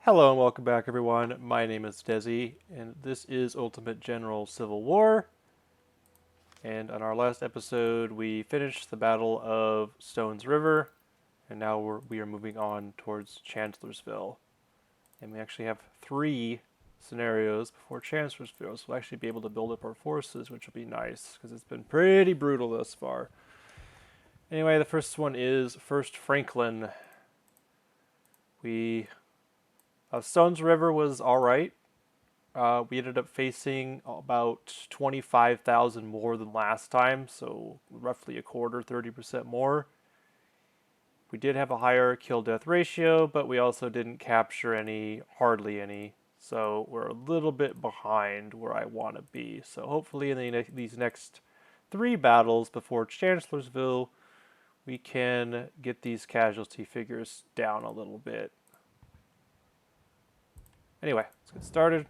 Hello and welcome back, everyone. My name is Desi, and this is Ultimate General Civil War. And on our last episode, we finished the Battle of Stones River, and now we are moving on towards Chancellorsville. And we actually have three scenarios before Chancellorsville, so we'll actually be able to build up our forces, which will be nice, because it's been pretty brutal thus far. Anyway, the first one is First Franklin. We Stones River was all right. We ended up facing about 25,000 more than last time, so roughly a quarter, 30% more. We did have a higher kill-death ratio, but we also didn't capture hardly any. So we're a little bit behind where I want to be. So hopefully in these next three battles before Chancellorsville, we can get these casualty figures down a little bit. Anyway, let's get started.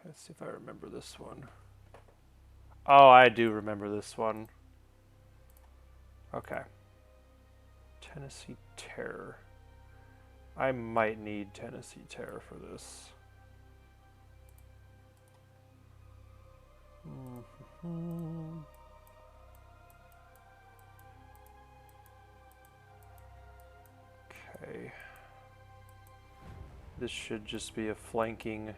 Let's see if I remember this one. Oh, I do remember this one. Okay. Tennessee Terror. I might need Tennessee Terror for this. Okay. This should just be a flanking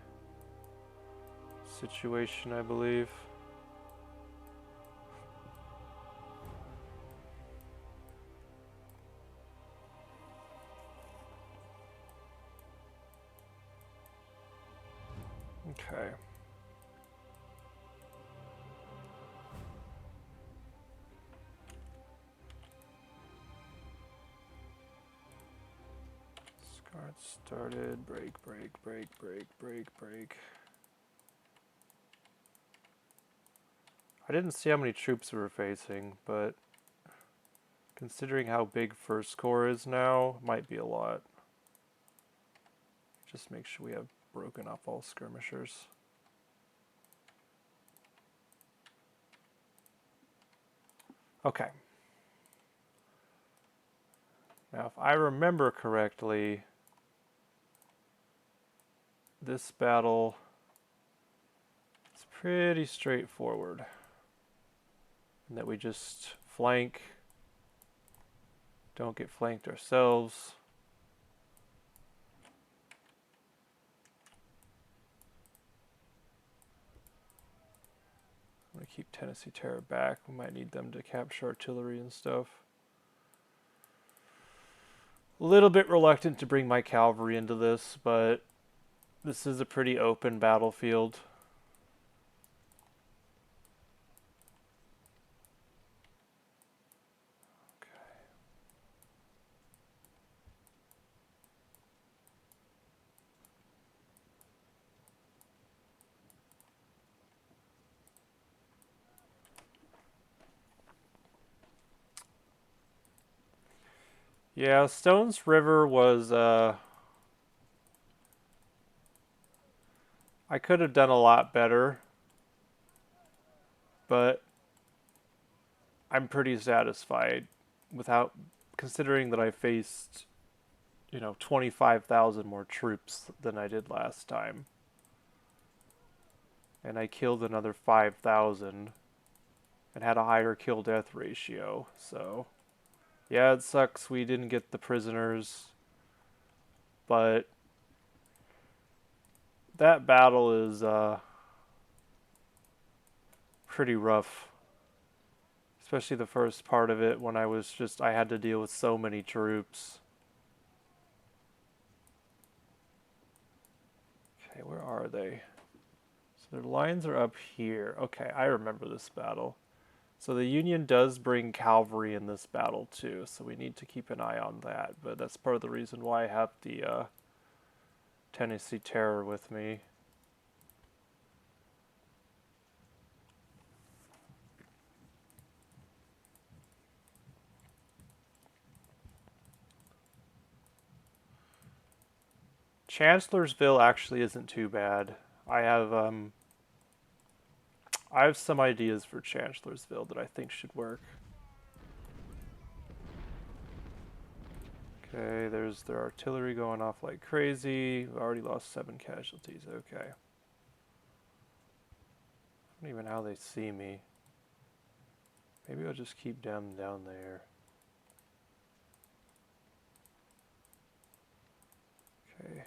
situation, I believe. Okay. Start started. Break. I didn't see how many troops we were facing, but considering how big First Corps is now, might be a lot. Just make sure we have broken up all skirmishers. Okay. Now, if I remember correctly, this battle is pretty straightforward. And that we just flank, don't get flanked ourselves. I'm going to keep Tennessee Terror back. We might need them to capture artillery and stuff. A little bit reluctant to bring my cavalry into this, but this is a pretty open battlefield. Yeah, Stones River was, I could have done a lot better, but I'm pretty satisfied without considering that I faced, 25,000 more troops than I did last time. And I killed another 5,000 and had a higher kill death ratio, so yeah, it sucks we didn't get the prisoners, but that battle is pretty rough. Especially the first part of it when I had to deal with so many troops. Okay, where are they? So their lines are up here. Okay, I remember this battle. So the Union does bring cavalry in this battle too, so we need to keep an eye on that. But that's part of the reason why I have the Tennessee Terror with me. Chancellorsville actually isn't too bad. I have some ideas for Chancellorsville that I think should work. Okay, there's their artillery going off like crazy. We already lost 7 casualties. Okay. I don't even know how they see me. Maybe I'll just keep them down there. Okay.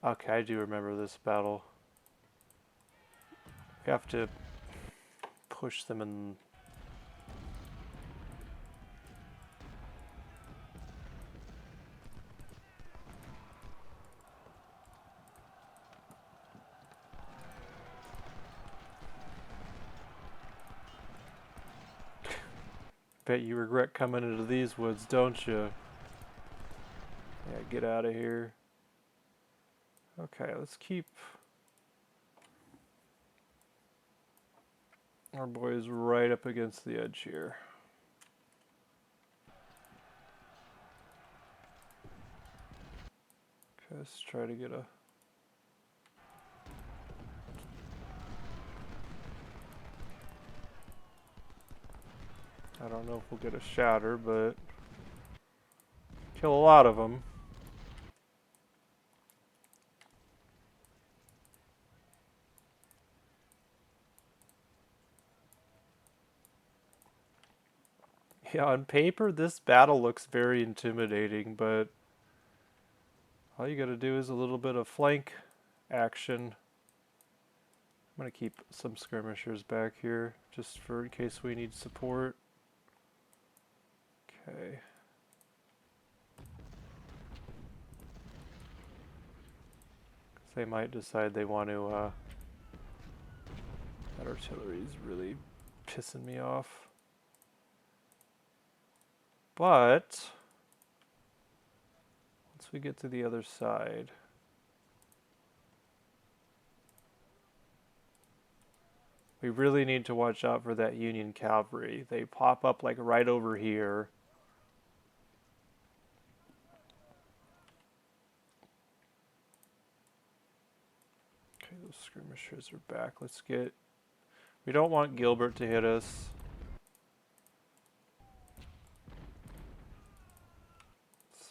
Okay, I do remember this battle. We have to push them in. Bet you regret coming into these woods, don't you? Yeah, get out of here. Okay, let's keep our boys right up against the edge here. Okay, let's try to get a... I don't know if we'll get a shatter, but kill a lot of them. Yeah, on paper, this battle looks very intimidating, but all you gotta do is a little bit of flank action. I'm gonna keep some skirmishers back here, just for in case we need support. Okay. They might decide they want to, that artillery's really pissing me off. But, once we get to the other side, we really need to watch out for that Union cavalry. They pop up like right over here. Okay, those skirmishers are back. Let's get... We don't want Gilbert to hit us.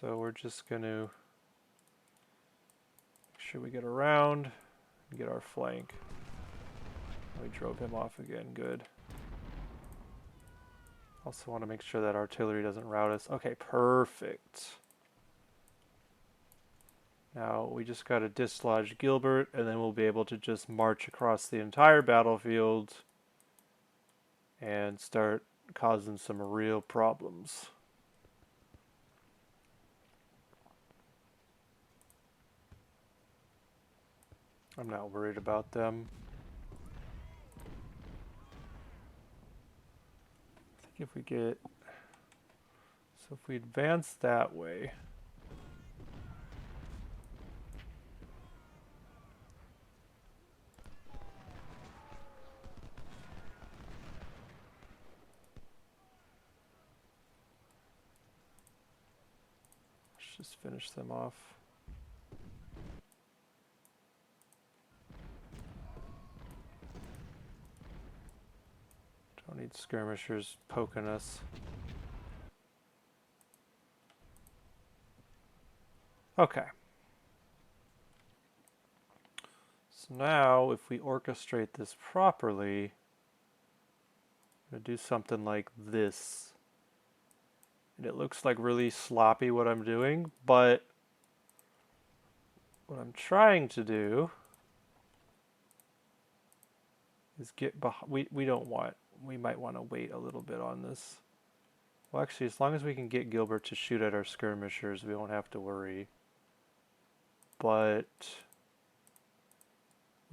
So we're just going to make sure we get around and get our flank. We drove him off again. Good. Also want to make sure that artillery doesn't rout us. Okay, perfect. Now we just got to dislodge Gilbert, and then we'll be able to just march across the entire battlefield and start causing some real problems. I'm not worried about them. I think if we get... So if we advance that way... Let's just finish them off. Don't need skirmishers poking us. Okay. So now, if we orchestrate this properly, I'm going to do something like this. And it looks like really sloppy what I'm doing, but what I'm trying to do is get behind. We don't want, we might want to wait a little bit on this. Well, actually, as long as we can get Gilbert to shoot at our skirmishers, we won't have to worry. But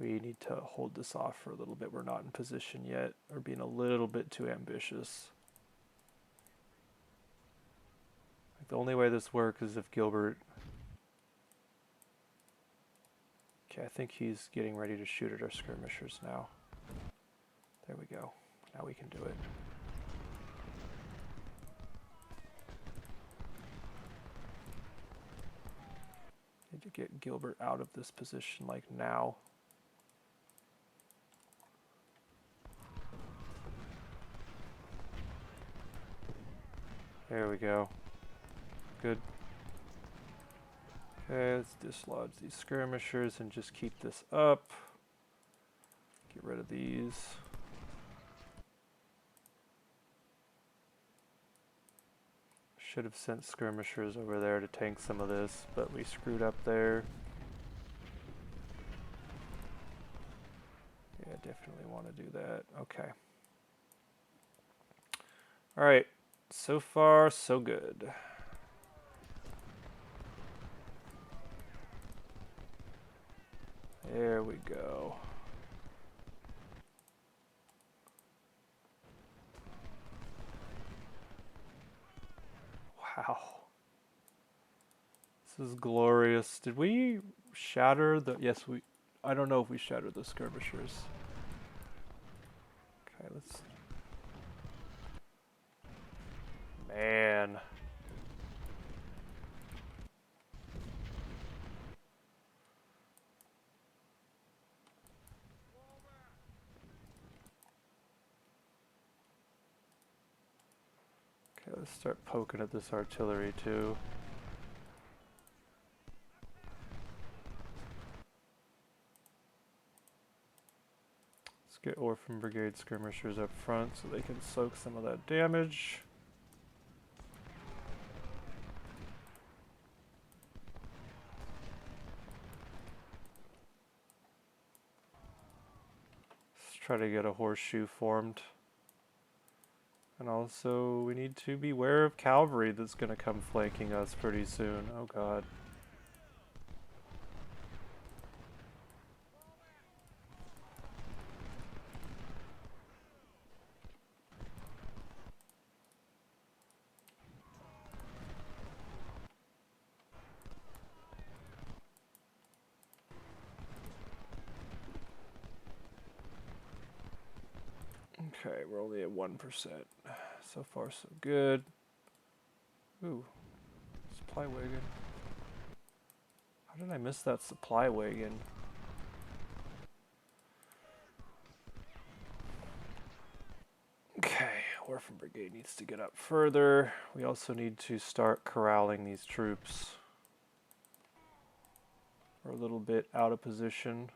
we need to hold this off for a little bit. We're not in position yet. We're being a little bit too ambitious. Like, the only way this works is if Gilbert... Okay, I think he's getting ready to shoot at our skirmishers now. There we go. Now we can do it. Need to get Gilbert out of this position like now. There we go. Good. Okay, let's dislodge these skirmishers and just keep this up. Get rid of these. Should have sent skirmishers over there to tank some of this, but we screwed up there. Yeah, definitely want to do that. Okay. Alright. So far, so good. There we go. Wow. This is glorious. Did we shatter the... Yes, we... I don't know if we shattered the skirmishers. Okay, let's... Man. Okay, let's start poking at this artillery too. Let's get Orphan Brigade skirmishers up front so they can soak some of that damage. Let's try to get a horseshoe formed. And also, we need to beware of cavalry that's going to come flanking us pretty soon. Oh god. Okay, we're only at 1%. So far, so good. Ooh, supply wagon. How did I miss that supply wagon? Okay, Orphan Brigade needs to get up further. We also need to start corralling these troops. We're a little bit out of position.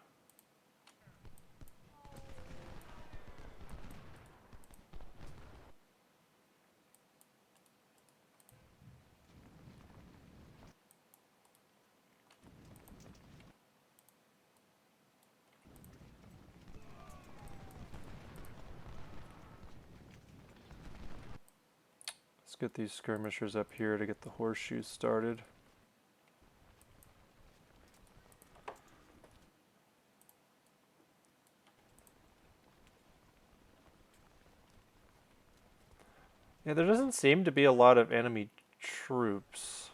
Let's get these skirmishers up here to get the horseshoes started. Yeah, there doesn't seem to be a lot of enemy troops.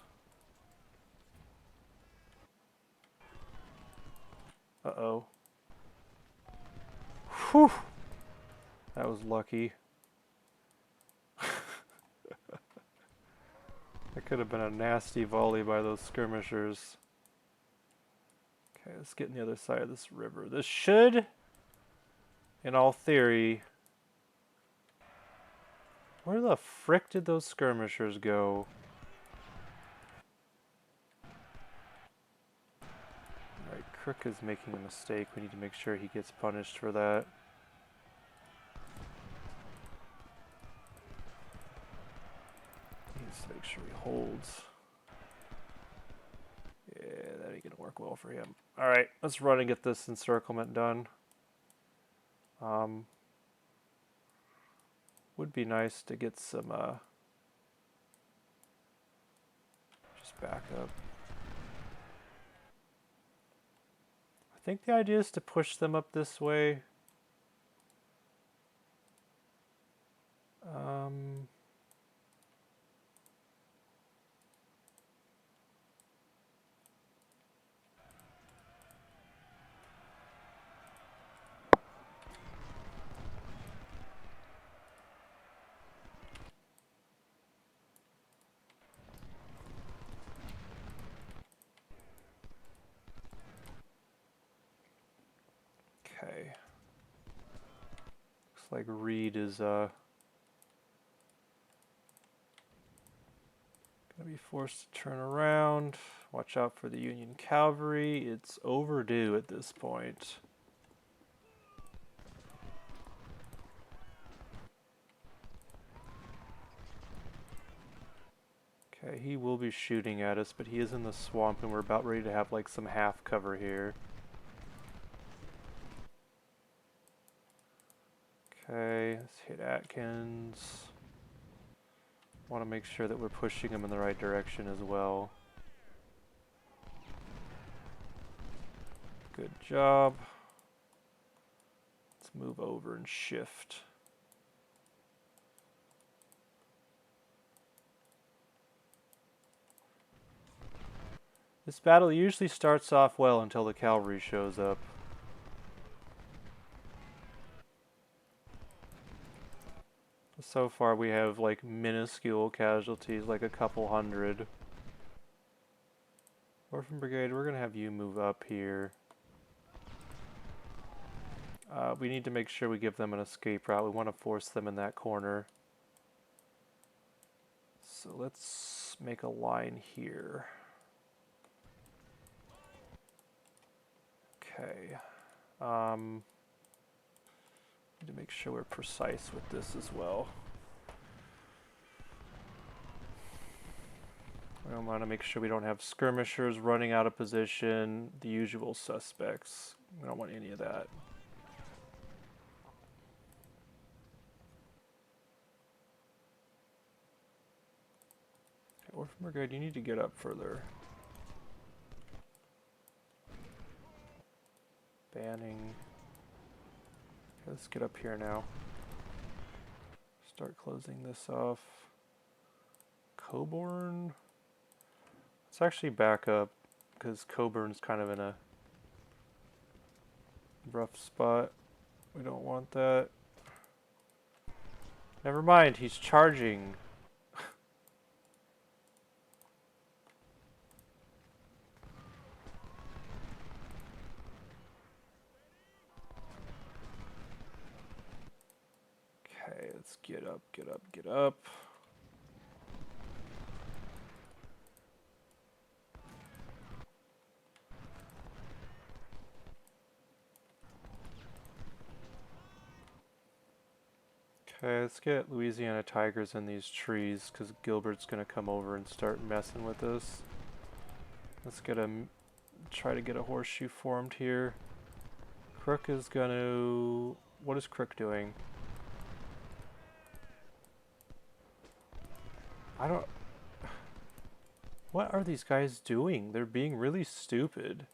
Uh-oh. Whew! That was lucky. That could have been a nasty volley by those skirmishers. Okay, let's get on the other side of this river. This should, in all theory... Where the frick did those skirmishers go? Alright, Crook is making a mistake. We need to make sure he gets punished for that. He needs to make sure he holds. Yeah, that ain't gonna work well for him. Alright, let's run and get this encirclement done. Would be nice to get some, just back up. I think the idea is to push them up this way. Okay. Looks like Reed is, Be forced to turn around. Watch out for the Union cavalry. It's overdue at this point. Okay, he will be shooting at us, but he is in the swamp and we're about ready to have like some half cover here. Okay, let's hit Atkins. Want to make sure that we're pushing him in the right direction as well. Good job. Let's move over and shift. This battle usually starts off well until the cavalry shows up. So far we have like minuscule casualties, like a couple hundred. Orphan Brigade, we're going to have you move up here. We need to make sure we give them an escape route. We want to force them in that corner. So let's make a line here. Okay. Need to make sure we're precise with this as well. We want to make sure we don't have skirmishers running out of position, the usual suspects. We don't want any of that. Okay, Orphan Brigade, you need to get up further. Banning. Okay, let's get up here now. Start closing this off. Coburn. Let's actually back up because Coburn's kind of in a rough spot. We don't want that. Never mind, he's charging. Okay, let's get up, get up, get up. Okay, let's get Louisiana Tigers in these trees because Gilbert's going to come over and start messing with us. Let's get try to get a horseshoe formed here. Crook is going to... What is Crook doing? I don't... What are these guys doing? They're being really stupid.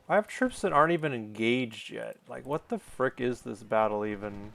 I have troops that aren't even engaged yet. Like, what the frick is this battle even?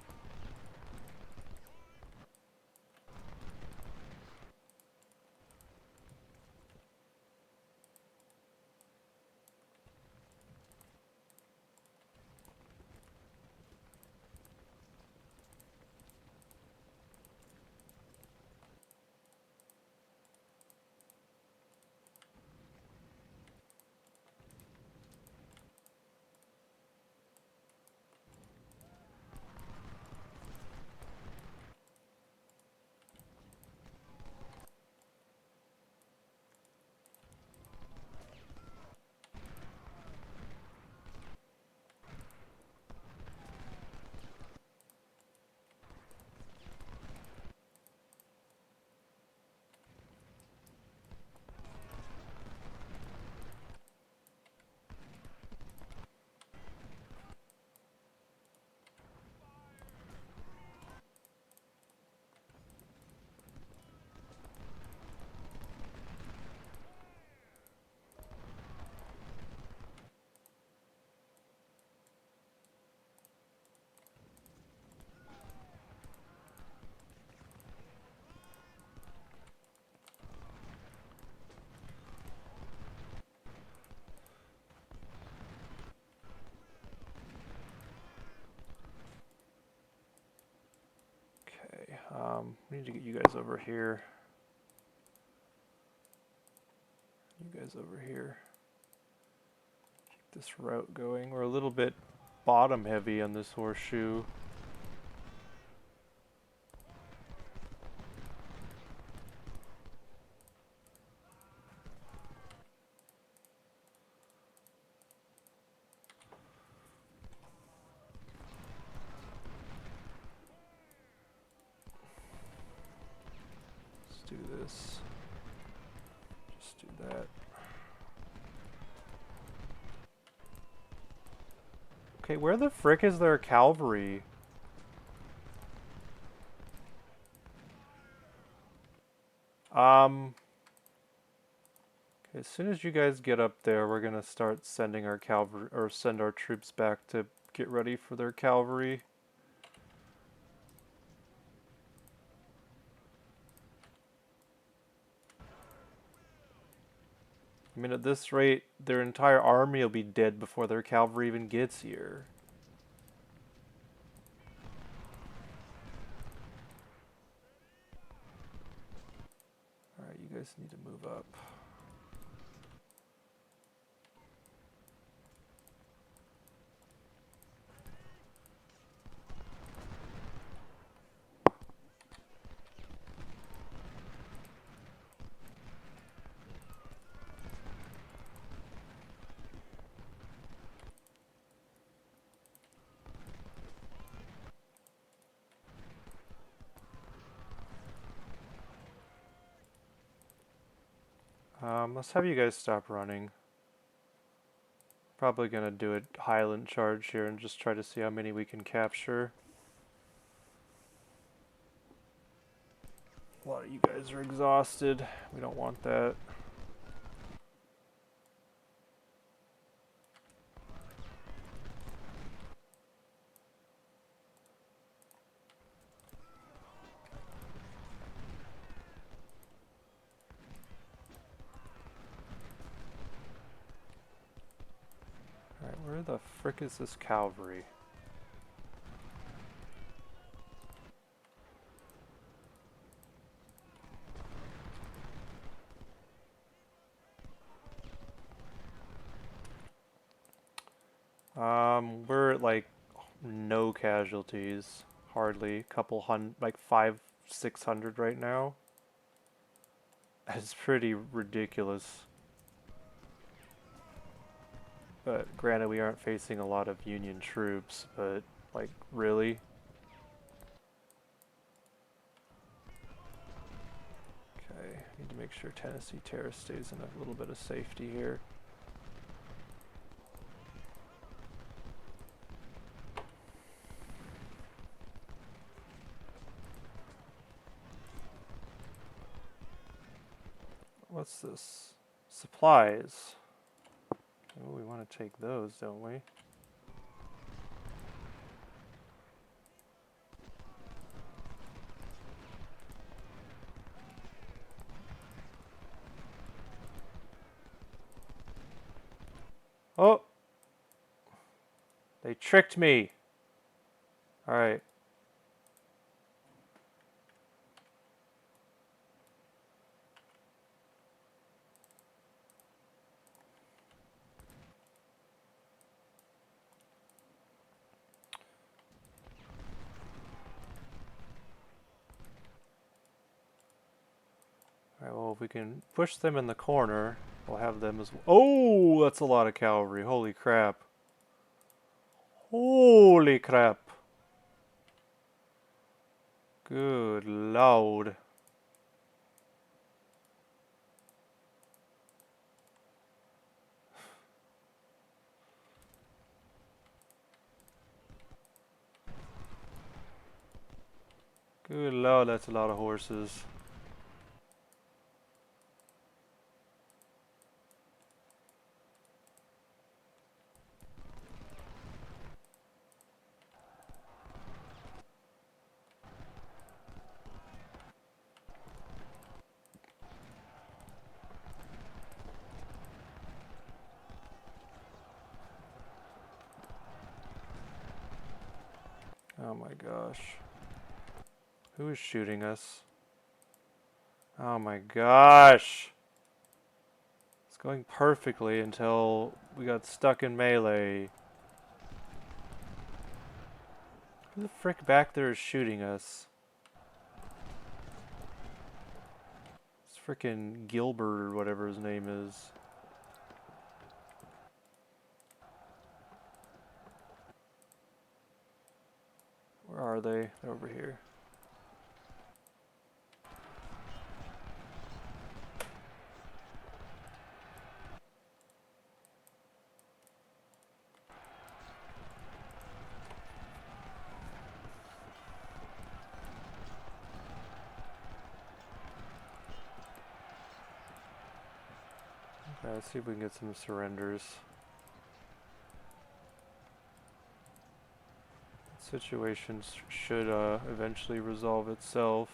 you guys over here. You guys over here. Keep this route going. We're a little bit bottom heavy on this horseshoe. Let's do this. Just do that. Okay, where the frick is their cavalry? Okay, as soon as you guys get up there, we're gonna start sending our cavalry, or send our troops back to get ready for their cavalry. I mean, at this rate, their entire army will be dead before their cavalry even gets here. Alright, you guys need to move up. Let's have you guys stop running. Probably gonna do a Highland charge here and just try to see how many we can capture. A lot of you guys are exhausted. We don't want that. Alright, where the frick is this cavalry? We're at like no casualties, hardly. Couple hundred, like 600 right now. It's pretty ridiculous. But granted, we aren't facing a lot of Union troops, but like, really? Okay, need to make sure Tennessee Terrace stays in a little bit of safety here. What's this? Supplies. Oh, we want to take those, don't we? Oh! They tricked me! Alright. Alright, well, if we can push them in the corner, we'll have them as well. Oh, that's a lot of cavalry. Holy crap. Holy crap. Good lord. Good lord, that's a lot of horses. Oh my gosh. Who is shooting us? Oh my gosh. It's going perfectly until we got stuck in melee. Who the frick back there is shooting us? It's frickin' Gilbert or whatever his name is. Where are they? They're over here. Okay, let's see if we can get some surrenders. Situation should eventually resolve itself.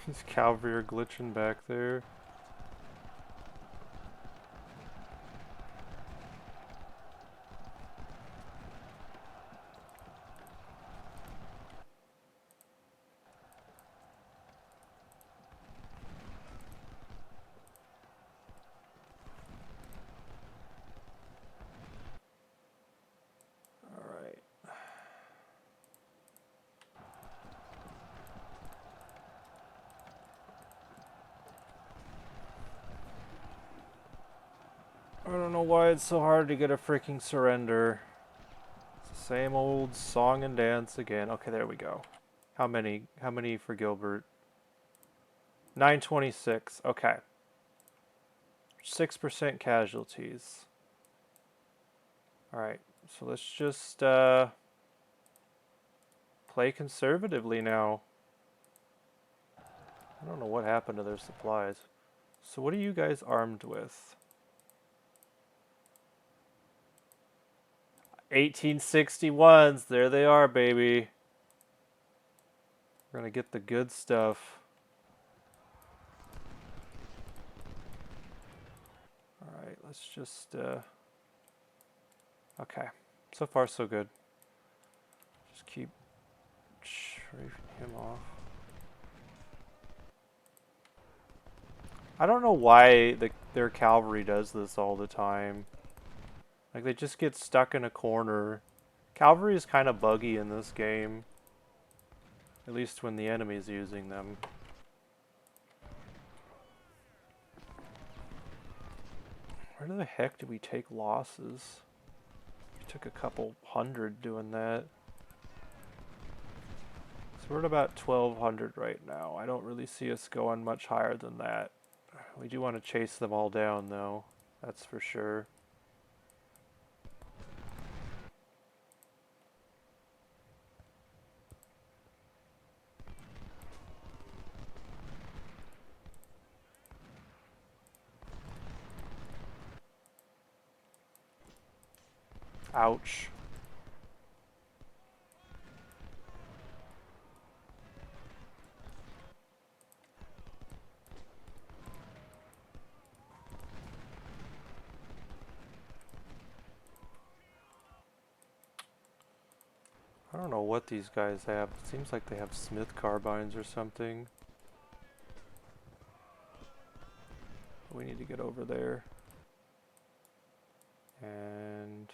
These cavalry are glitching back there. Alright. I don't know why it's so hard to get a freaking surrender. It's the same old song and dance again. Okay, there we go. How many? How many for Gilbert? 926. Okay. 6% casualties. Alright, so let's just play conservatively now. I don't know what happened to their supplies. So what are you guys armed with? 1861s. There they are, baby. We're gonna get the good stuff. Alright, let's just okay. So far so good. Just keep shrieking him off. I don't know why their cavalry does this all the time. Like, they just get stuck in a corner. Cavalry is kind of buggy in this game. At least when the enemy's using them. Where the heck did we take losses? We took a couple hundred doing that. So we're at about 1,200 right now. I don't really see us going much higher than that. We do want to chase them all down, though. That's for sure. Ouch. I don't know what these guys have. It seems like they have Smith carbines or something. We need to get over there. And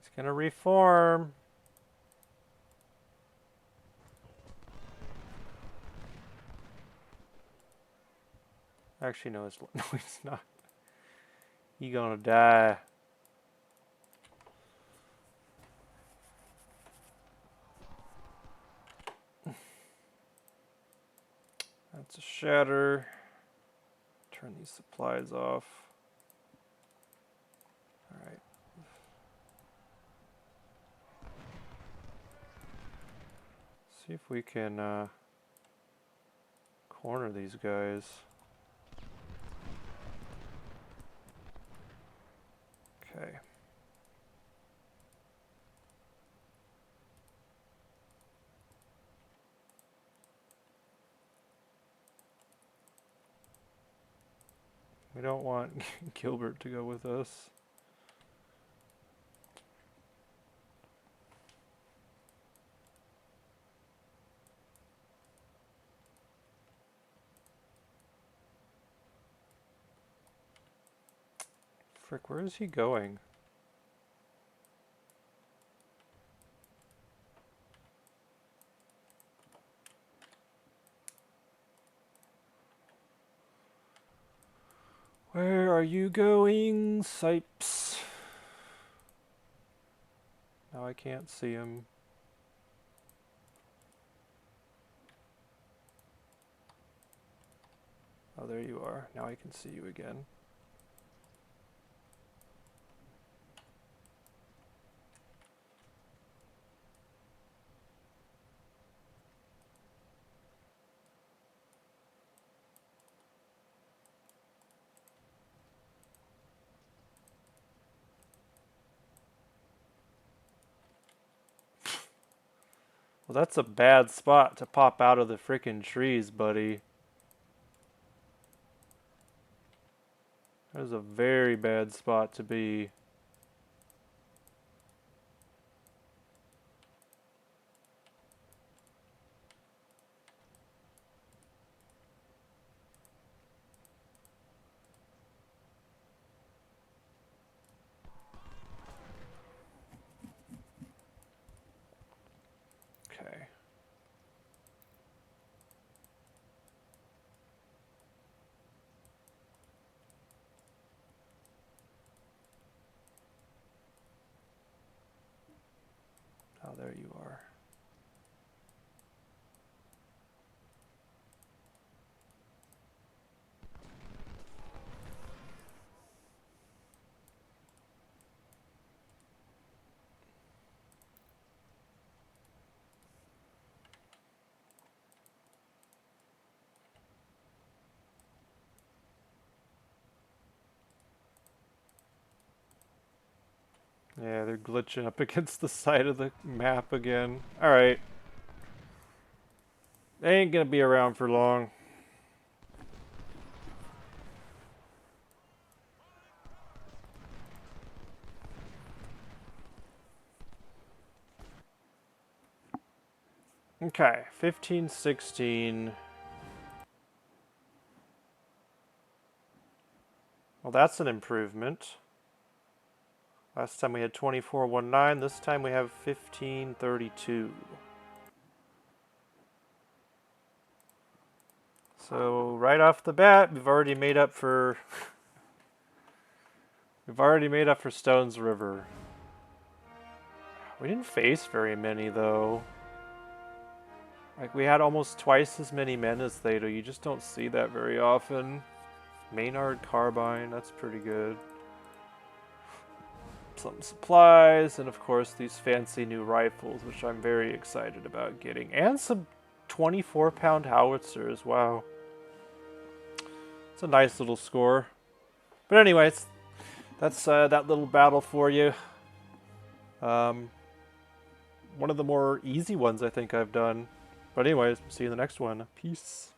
It's gonna reform. Actually, no, no, he's not. He gonna die. That's a shatter. Turn these supplies off. Alright. See if we can corner these guys. Okay. We don't want Gilbert to go with us. Frick, where is he going? Where are you going, Sipes? Now I can't see him. Oh, there you are. Now I can see you again. Well, that's a bad spot to pop out of the frickin' trees, buddy. That is a very bad spot to be. Okay. Oh, there you are. Yeah, they're glitching up against the side of the map again. Alright. They ain't gonna be around for long. Okay, 15, 16. Well, that's an improvement. Last time we had 2419, this time we have 1532. So right off the bat, we've already made up for Stones River. We didn't face very many though. Like we had almost twice as many men as they do. You just don't see that very often. Maynard carbine, that's pretty good. Some supplies, and of course these fancy new rifles, which I'm very excited about getting. And some 24-pound howitzers, wow. It's a nice little score. But anyways, that's that little battle for you. One of the more easy ones I think I've done. But anyways, see you in the next one. Peace.